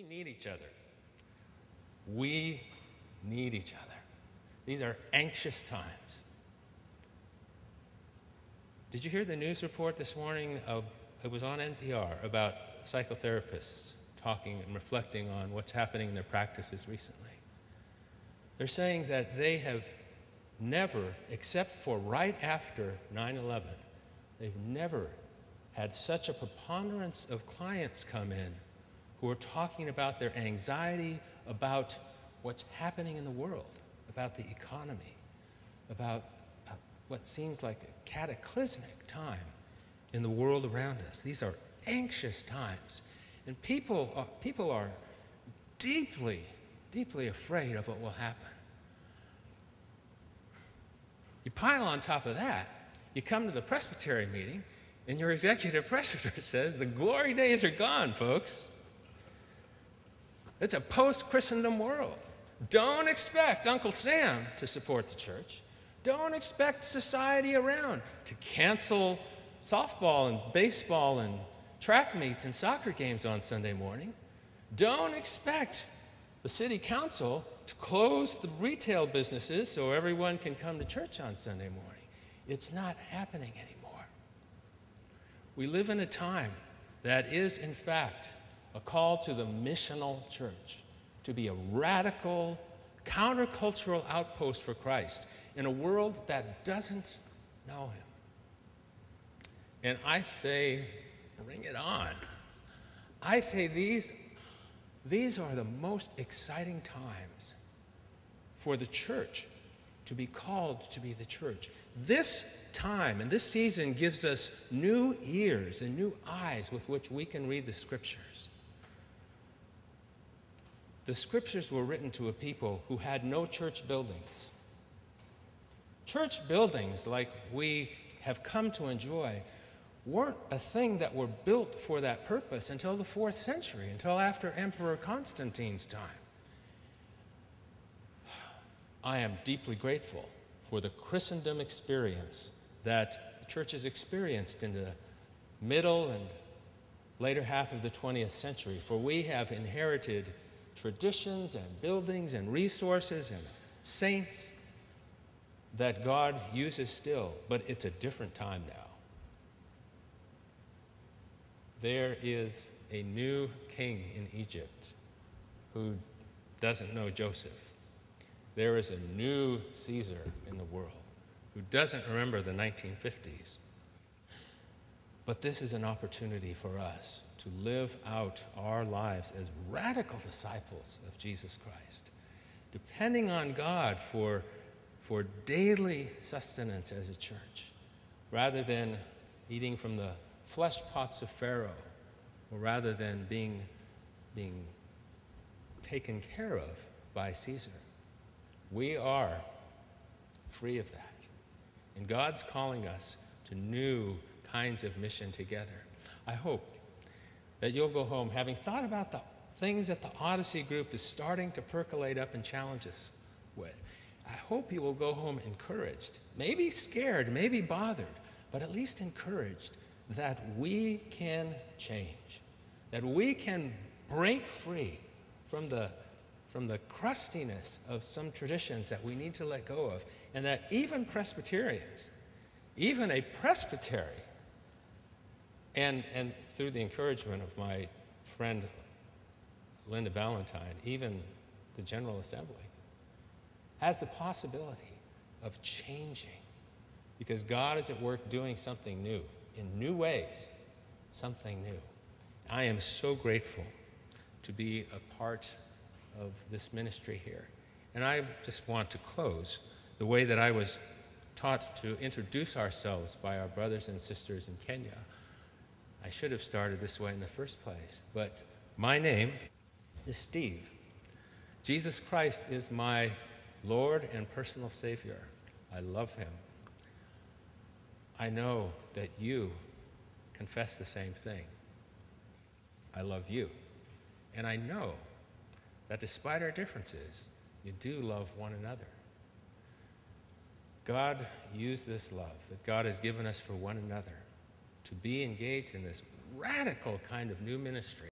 We need each other. We need each other. These are anxious times. Did you hear the news report this morning? It was on NPR about psychotherapists talking and reflecting on what's happening in their practices recently. They're saying that they have never, except for right after 9/11, they've never had such a preponderance of clients come in who are talking about their anxiety about what's happening in the world, about the economy, about what seems like a cataclysmic time in the world around us. These are anxious times, and people are deeply, deeply afraid of what will happen. You pile on top of that, you come to the Presbyterian meeting, and your executive presbyter says, the glory days are gone, folks. It's a post-Christendom world. Don't expect Uncle Sam to support the church. Don't expect society around to cancel softball and baseball and track meets and soccer games on Sunday morning. Don't expect the city council to close the retail businesses so everyone can come to church on Sunday morning. It's not happening anymore. We live in a time that is, in fact, a call to the missional church to be a radical, countercultural outpost for Christ in a world that doesn't know him. And I say, bring it on. I say these are the most exciting times for the church to be called to be the church. This time and this season gives us new ears and new eyes with which we can read the scriptures. The scriptures were written to a people who had no church buildings. Church buildings, like we have come to enjoy, weren't a thing that were built for that purpose until the 4th century, until after Emperor Constantine's time. I am deeply grateful for the Christendom experience that the church has experienced in the middle and later half of the 20th century, for we have inherited traditions and buildings and resources and saints that God uses still, but it's a different time now. There is a new king in Egypt who doesn't know Joseph. There is a new Caesar in the world who doesn't remember the 1950s. But this is an opportunity for us to live out our lives as radical disciples of Jesus Christ, depending on God for daily sustenance as a church, rather than eating from the fleshpots of Pharaoh, or rather than being taken care of by Caesar. We are free of that. And God's calling us to new kinds of mission together. I hope that you'll go home having thought about the things that the Odyssey group is starting to percolate up and challenge us with. I hope you will go home encouraged, maybe scared, maybe bothered, but at least encouraged that we can change, that we can break free from the crustiness of some traditions that we need to let go of, and that even Presbyterians, even a presbytery, and through the encouragement of my friend Linda Valentine, even the General Assembly, has the possibility of changing, because God is at work doing something new, in new ways, something new. I am so grateful to be a part of this ministry here. And I just want to close the way that I was taught to introduce ourselves by our brothers and sisters in Kenya. I should have started this way in the first place, but my name is Steve. Jesus Christ is my Lord and personal Savior. I love him. I know that you confess the same thing. I love you. And I know that despite our differences, you do love one another. God used this love that God has given us for one another to be engaged in this radical kind of new ministry